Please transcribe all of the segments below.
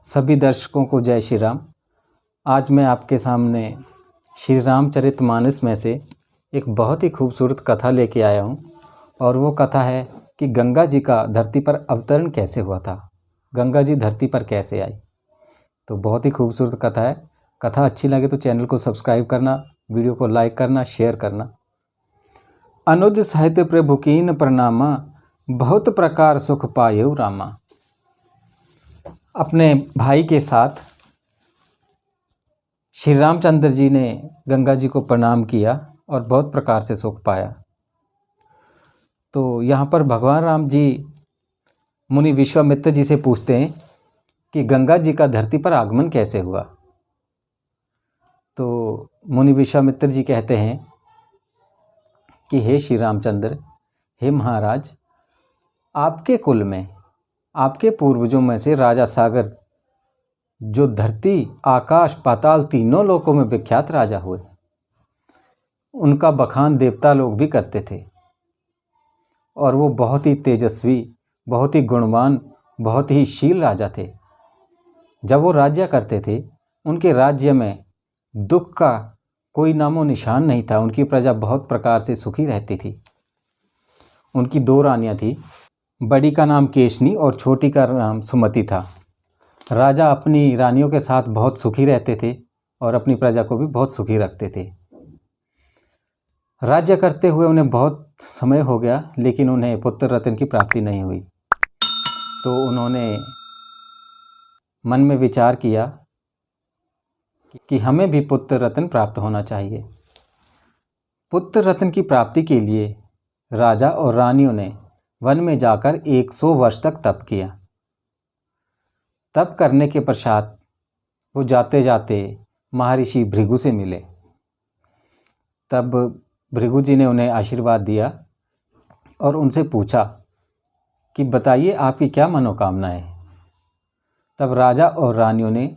सभी दर्शकों को जय श्री राम। आज मैं आपके सामने श्री रामचरितमानस में से एक बहुत ही खूबसूरत कथा लेके आया हूँ और वो कथा है कि गंगा जी का धरती पर अवतरण कैसे हुआ था, गंगा जी धरती पर कैसे आई। तो बहुत ही खूबसूरत कथा है। कथा अच्छी लगे तो चैनल को सब्सक्राइब करना, वीडियो को लाइक करना, शेयर करना। अनुज साहित्य प्रभु कीन प्रणामा, बहुत प्रकार सुख पायउ रामा। अपने भाई के साथ श्री रामचंद्र जी ने गंगा जी को प्रणाम किया और बहुत प्रकार से सुख पाया। तो यहाँ पर भगवान राम जी मुनि विश्वामित्र जी से पूछते हैं कि गंगा जी का धरती पर आगमन कैसे हुआ। तो मुनि विश्वामित्र जी कहते हैं कि हे श्री रामचंद्र, हे महाराज, आपके कुल में, आपके पूर्वजों में से राजा सागर, जो धरती आकाश पाताल तीनों लोकों में विख्यात राजा हुए, उनका बखान देवता लोग भी करते थे और वो बहुत ही तेजस्वी, बहुत ही गुणवान, बहुत ही शील राजा थे। जब वो राज्य करते थे, उनके राज्य में दुख का कोई नामो निशान नहीं था। उनकी प्रजा बहुत प्रकार से सुखी रहती थी। उनकी दो रानियां थी, बड़ी का नाम केशनी और छोटी का नाम सुमति था। राजा अपनी रानियों के साथ बहुत सुखी रहते थे और अपनी प्रजा को भी बहुत सुखी रखते थे। राज्य करते हुए उन्हें बहुत समय हो गया, लेकिन उन्हें पुत्र रत्न की प्राप्ति नहीं हुई। तो उन्होंने मन में विचार किया कि हमें भी पुत्र रत्न प्राप्त होना चाहिए। पुत्र रत्न की प्राप्ति के लिए राजा और रानियों ने वन में जाकर 100 वर्ष तक तप किया। तप करने के पश्चात वो जाते जाते महर्षि भृगु से मिले। तब भृगु जी ने उन्हें आशीर्वाद दिया और उनसे पूछा कि बताइए आपकी क्या मनोकामना है। तब राजा और रानियों ने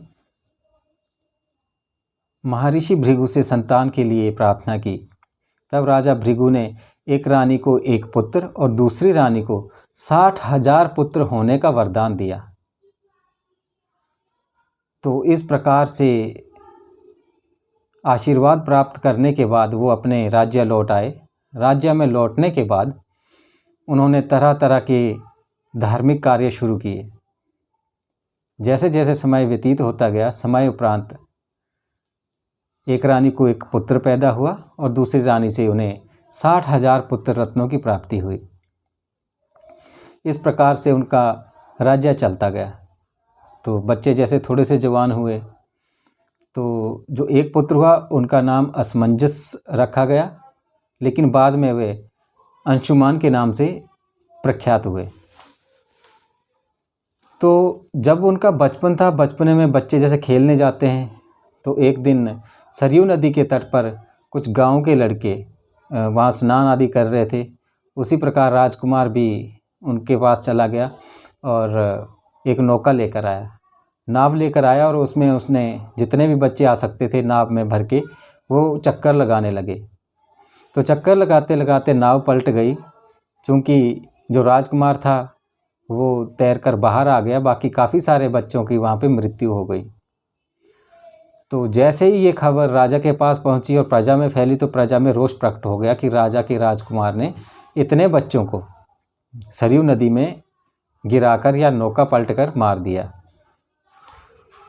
महर्षि भृगु से संतान के लिए प्रार्थना की। तब राजा भृगु ने एक रानी को 1 पुत्र और दूसरी रानी को 60,000 पुत्र होने का वरदान दिया। तो इस प्रकार से आशीर्वाद प्राप्त करने के बाद वो अपने राज्य लौट आए। राज्य में लौटने के बाद उन्होंने तरह तरह के धार्मिक कार्य शुरू किए। जैसे जैसे समय व्यतीत होता गया, समय उपरांत एक रानी को 1 पुत्र पैदा हुआ और दूसरी रानी से उन्हें 60,000 पुत्र रत्नों की प्राप्ति हुई। इस प्रकार से उनका राज्य चलता गया। तो बच्चे जैसे थोड़े से जवान हुए, तो जो 1 पुत्र हुआ उनका नाम असमंजस रखा गया, लेकिन बाद में वे अंशुमान के नाम से प्रख्यात हुए। तो जब उनका बचपन था, बचपने में बच्चे जैसे खेलने जाते हैं, तो एक दिन सरयू नदी के तट पर कुछ गांव के लड़के वहाँ स्नान आदि कर रहे थे। उसी प्रकार राजकुमार भी उनके पास चला गया और एक नौका लेकर आया, नाव लेकर आया और उसमें उसने जितने भी बच्चे आ सकते थे नाव में भर के वो चक्कर लगाने लगे। तो चक्कर लगाते लगाते नाव पलट गई। चूँकि जो राजकुमार था वो तैरकर बाहर आ गया, बाकी काफ़ी सारे बच्चों की वहाँ पे मृत्यु हो गई। तो जैसे ही ये खबर राजा के पास पहुंची और प्रजा में फैली, तो प्रजा में रोष प्रकट हो गया कि राजा के राजकुमार ने इतने बच्चों को सरयू नदी में गिराकर या नौका पलटकर मार दिया।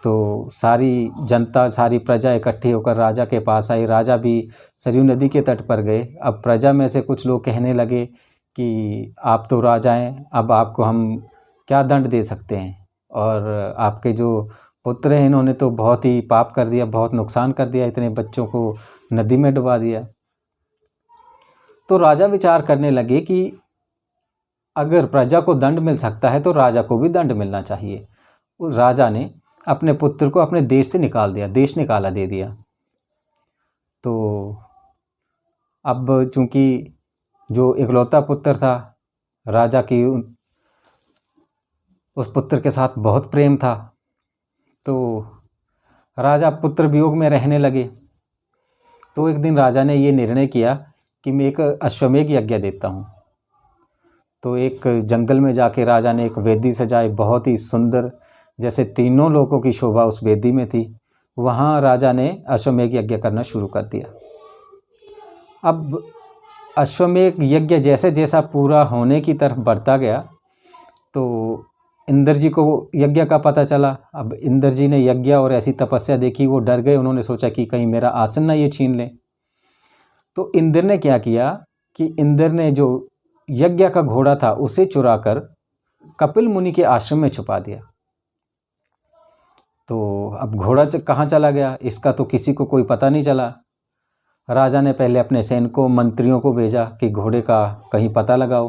तो सारी जनता, सारी प्रजा इकट्ठी होकर राजा के पास आई। राजा भी सरयू नदी के तट पर गए। अब प्रजा में से कुछ लोग कहने लगे कि आप तो राजा हैं, अब आपको हम क्या दंड दे सकते हैं, और आपके जो पुत्र हैं इन्होंने तो बहुत ही पाप कर दिया, बहुत नुकसान कर दिया, इतने बच्चों को नदी में डुबा दिया। तो राजा विचार करने लगे कि अगर प्रजा को दंड मिल सकता है तो राजा को भी दंड मिलना चाहिए। उस राजा ने अपने पुत्र को अपने देश से निकाल दिया, देश निकाला दे दिया। तो अब चूंकि जो इकलौता पुत्र था, राजा की उस पुत्र के साथ बहुत प्रेम था, तो राजा पुत्र वियोग में रहने लगे। तो एक दिन राजा ने ये निर्णय किया कि मैं एक अश्वमेध यज्ञ देता हूँ। तो एक जंगल में जाके राजा ने एक वेदी सजाई, बहुत ही सुंदर जैसे तीनों लोगों की शोभा उस वेदी में थी। वहाँ राजा ने अश्वमेध यज्ञ करना शुरू कर दिया। अब अश्वमेध यज्ञ जैसे जैसा पूरा होने की तरफ बढ़ता गया तो इंद्र जी को यज्ञ का पता चला। अब इंद्र जी ने यज्ञ और ऐसी तपस्या देखी, वो डर गए। उन्होंने सोचा कि कहीं मेरा आसन ना ये छीन लें। तो इंद्र ने क्या किया कि इंद्र ने जो यज्ञ का घोड़ा था उसे चुराकर कपिल मुनि के आश्रम में छुपा दिया। तो अब घोड़ा कहाँ चला गया इसका तो किसी को कोई पता नहीं चला। राजा ने पहले अपने सैनिकों मंत्रियों को भेजा कि घोड़े का कहीं पता लगाओ।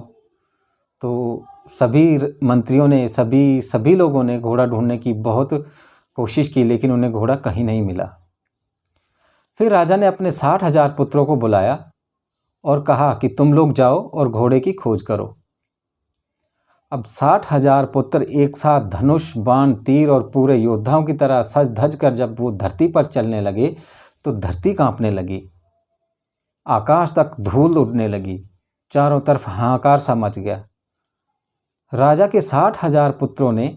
तो सभी मंत्रियों ने सभी लोगों ने घोड़ा ढूंढने की बहुत कोशिश की, लेकिन उन्हें घोड़ा कहीं नहीं मिला। फिर राजा ने अपने 60,000 पुत्रों को बुलाया और कहा कि तुम लोग जाओ और घोड़े की खोज करो। अब 60,000 पुत्र एक साथ धनुष बाण तीर और पूरे योद्धाओं की तरह सज धज कर जब वो धरती पर चलने लगे तो धरती कांपने लगी, आकाश तक धूल उड़ने लगी, चारों तरफ हाहाकार सा मच गया। राजा के 60,000 पुत्रों ने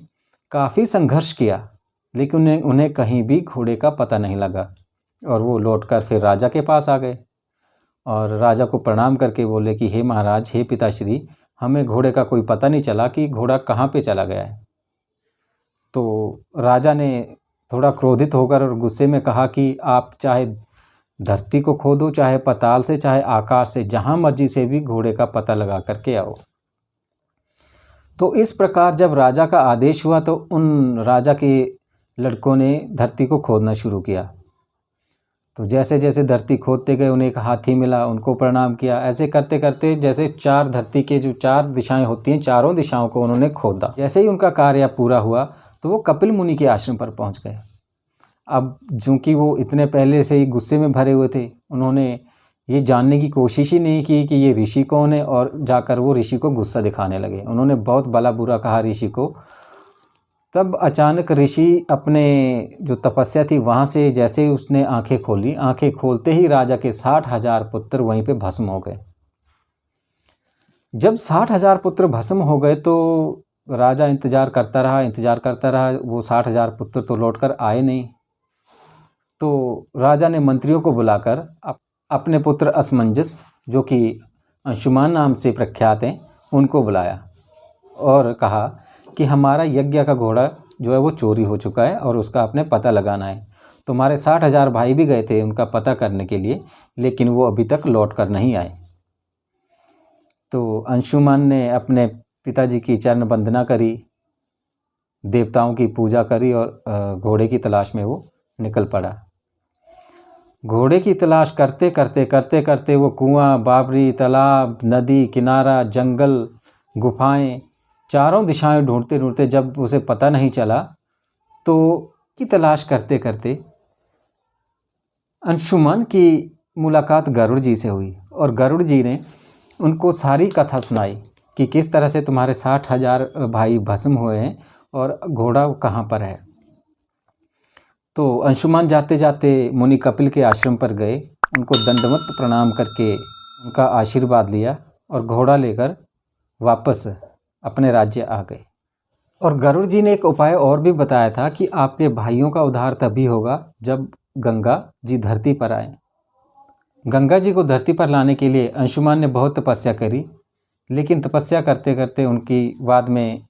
काफ़ी संघर्ष किया, लेकिन उन्हें कहीं भी घोड़े का पता नहीं लगा और वो लौटकर फिर राजा के पास आ गए और राजा को प्रणाम करके बोले कि हे महाराज, हे पिताश्री, हमें घोड़े का कोई पता नहीं चला कि घोड़ा कहाँ पे चला गया है। तो राजा ने थोड़ा क्रोधित होकर और गुस्से में कहा कि आप चाहे धरती को खोदो, चाहे पाताल से, चाहे आकाश से, जहाँ मर्जी से भी घोड़े का पता लगा करके आओ। तो इस प्रकार जब राजा का आदेश हुआ तो उन राजा के लड़कों ने धरती को खोदना शुरू किया। तो जैसे जैसे धरती खोदते गए उन्हें एक हाथी मिला, उनको प्रणाम किया। ऐसे करते करते जैसे 4 धरती के जो 4 दिशाएं होती हैं, चारों दिशाओं को उन्होंने खोदा। जैसे ही उनका कार्य पूरा हुआ तो वो कपिल मुनि के आश्रम पर पहुंच गए। अब चूँकि वो इतने पहले से ही गुस्से में भरे हुए थे, उन्होंने ये जानने की कोशिश ही नहीं की कि ये ऋषि कौन है, और जाकर वो ऋषि को गुस्सा दिखाने लगे। उन्होंने बहुत भला बुरा कहा ऋषि को। तब अचानक ऋषि अपने जो तपस्या थी वहाँ से जैसे ही उसने आंखें खोली, आंखें खोलते ही राजा के 60,000 पुत्र वहीं पे भस्म हो गए। जब 60,000 पुत्र भस्म हो गए तो राजा इंतज़ार करता रहा। वो 60,000 पुत्र तो लौटकर आए नहीं। तो राजा ने मंत्रियों को बुलाकर अपने पुत्र असमंजस, जो कि अंशुमान नाम से प्रख्यात हैं, उनको बुलाया और कहा कि हमारा यज्ञ का घोड़ा जो है वो चोरी हो चुका है और उसका आपने पता लगाना है। तुम्हारे 60,000 भाई भी गए थे उनका पता करने के लिए, लेकिन वो अभी तक लौट कर नहीं आए। तो अंशुमान ने अपने पिताजी की चरण वंदना करी, देवताओं की पूजा करी और घोड़े की तलाश में वो निकल पड़ा। घोड़े की तलाश करते करते वो कुआं, बावरी, तालाब, नदी, किनारा, जंगल, गुफाएं, चारों दिशाएं ढूंढते ढूंढते जब उसे पता नहीं चला तो की तलाश करते करते अंशुमान की मुलाकात गरुड़ जी से हुई और गरुड़ जी ने उनको सारी कथा सुनाई कि किस तरह से तुम्हारे 60,000 भाई भस्म हुए हैं और घोड़ा कहाँ पर है। तो अंशुमान जाते जाते मुनि कपिल के आश्रम पर गए, उनको दंडवत प्रणाम करके उनका आशीर्वाद लिया और घोड़ा लेकर वापस अपने राज्य आ गए। और गरुड़ जी ने एक उपाय और भी बताया था कि आपके भाइयों का उद्धार तभी होगा जब गंगा जी धरती पर आए। गंगा जी को धरती पर लाने के लिए अंशुमान ने बहुत तपस्या करी, लेकिन तपस्या करते करते उनकी बाद में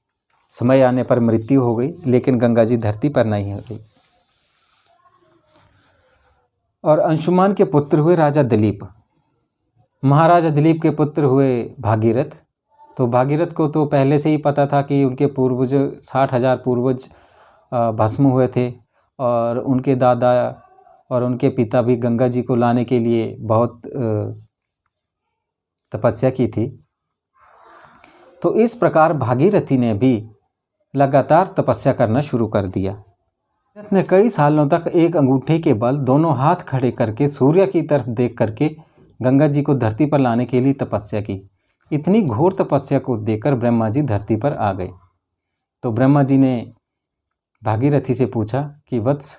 समय आने पर मृत्यु हो गई, लेकिन गंगा जी धरती पर नहीं हो गई। और अंशुमान के पुत्र हुए राजा दिलीप। महाराजा दिलीप के पुत्र हुए भागीरथ। तो भागीरथ को तो पहले से ही पता था कि उनके पूर्वज 60,000 पूर्वज भस्म हुए थे और उनके दादा और उनके पिता भी गंगा जी को लाने के लिए बहुत तपस्या की थी। तो इस प्रकार भागीरथी ने भी लगातार तपस्या करना शुरू कर दिया। भागीरथ ने कई सालों तक एक अंगूठे के बल दोनों हाथ खड़े करके सूर्य की तरफ देख करके गंगा जी को धरती पर लाने के लिए तपस्या की। इतनी घोर तपस्या को देखकर ब्रह्मा जी धरती पर आ गए। तो ब्रह्मा जी ने भागीरथी से पूछा कि वत्स,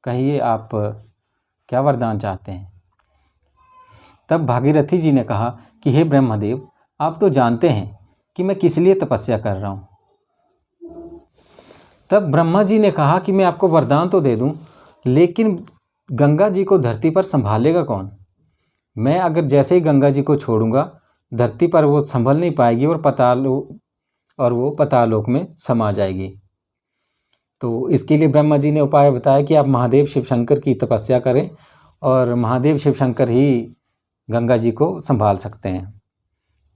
कहिए आप क्या वरदान चाहते हैं। तब भागीरथी जी ने कहा कि हे ब्रह्मदेव, आप तो जानते हैं कि मैं किस लिए तपस्या कर रहा हूँ। तब ब्रह्मा जी ने कहा कि मैं आपको वरदान तो दे दूं, लेकिन गंगा जी को धरती पर संभालेगा कौन? मैं अगर जैसे ही गंगा जी को छोड़ूंगा धरती पर वो संभल नहीं पाएगी और वो पतालोक में समा जाएगी। तो इसके लिए ब्रह्मा जी ने उपाय बताया कि आप महादेव शिव शंकर की तपस्या करें और महादेव शिव शंकर ही गंगा जी को संभाल सकते हैं।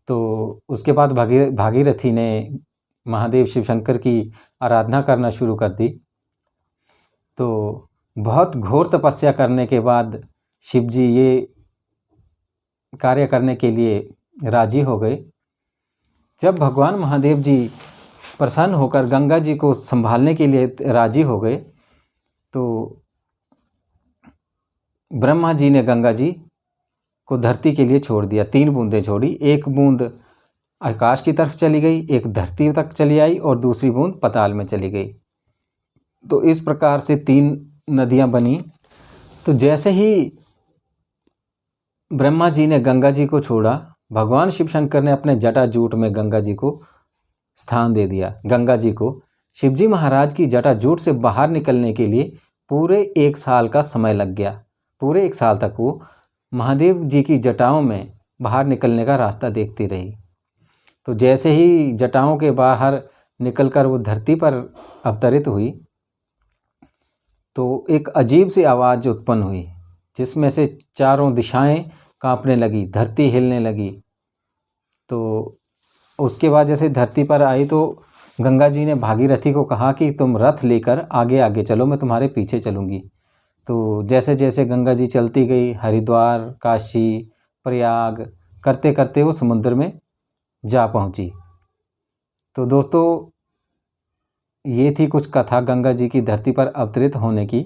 तो उसके बाद भागीरथी ने महादेव शिव शंकर की आराधना करना शुरू कर दी। तो बहुत घोर तपस्या करने के बाद शिव जी ये कार्य करने के लिए राजी हो गए। जब भगवान महादेव जी प्रसन्न होकर गंगा जी को संभालने के लिए राजी हो गए तो ब्रह्मा जी ने गंगा जी को धरती के लिए छोड़ दिया। 3 बूंदें छोड़ी, एक बूंद आकाश की तरफ चली गई, एक धरती तक चली आई और दूसरी बूंद पताल में चली गई। तो इस प्रकार से 3 नदियां बनी। तो जैसे ही ब्रह्मा जी ने गंगा जी को छोड़ा, भगवान शिव शंकर ने अपने जटाजूट में गंगा जी को स्थान दे दिया। गंगा जी को शिवजी महाराज की जटाजूट से बाहर निकलने के लिए पूरे 1 साल का समय लग गया। पूरे 1 साल तक वो महादेव जी की जटाओं में बाहर निकलने का रास्ता देखती रही। तो जैसे ही जटाओं के बाहर निकलकर वो धरती पर अवतरित हुई तो एक अजीब सी आवाज़ उत्पन्न हुई, जिसमें से चारों दिशाएं कांपने लगी, धरती हिलने लगी। तो उसके बाद जैसे धरती पर आई तो गंगा जी ने भागीरथी को कहा कि तुम रथ लेकर आगे आगे चलो, मैं तुम्हारे पीछे चलूँगी। तो जैसे जैसे गंगा जी चलती गई, हरिद्वार, काशी, प्रयाग करते करते वो समुद्र में जा पहुँची। तो दोस्तों ये थी कुछ कथा गंगा जी की धरती पर अवतरित होने की।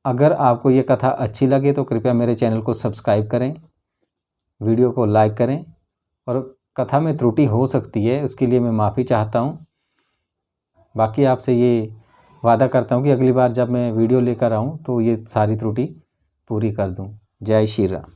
अगर आपको ये कथा अच्छी लगे तो कृपया मेरे चैनल को सब्सक्राइब करें, वीडियो को लाइक करें और कथा में त्रुटि हो सकती है उसके लिए मैं माफ़ी चाहता हूँ। बाकी आपसे ये वादा करता हूँ कि अगली बार जब मैं वीडियो लेकर आऊँ तो ये सारी त्रुटि पूरी कर दूँ। जय श्री राम।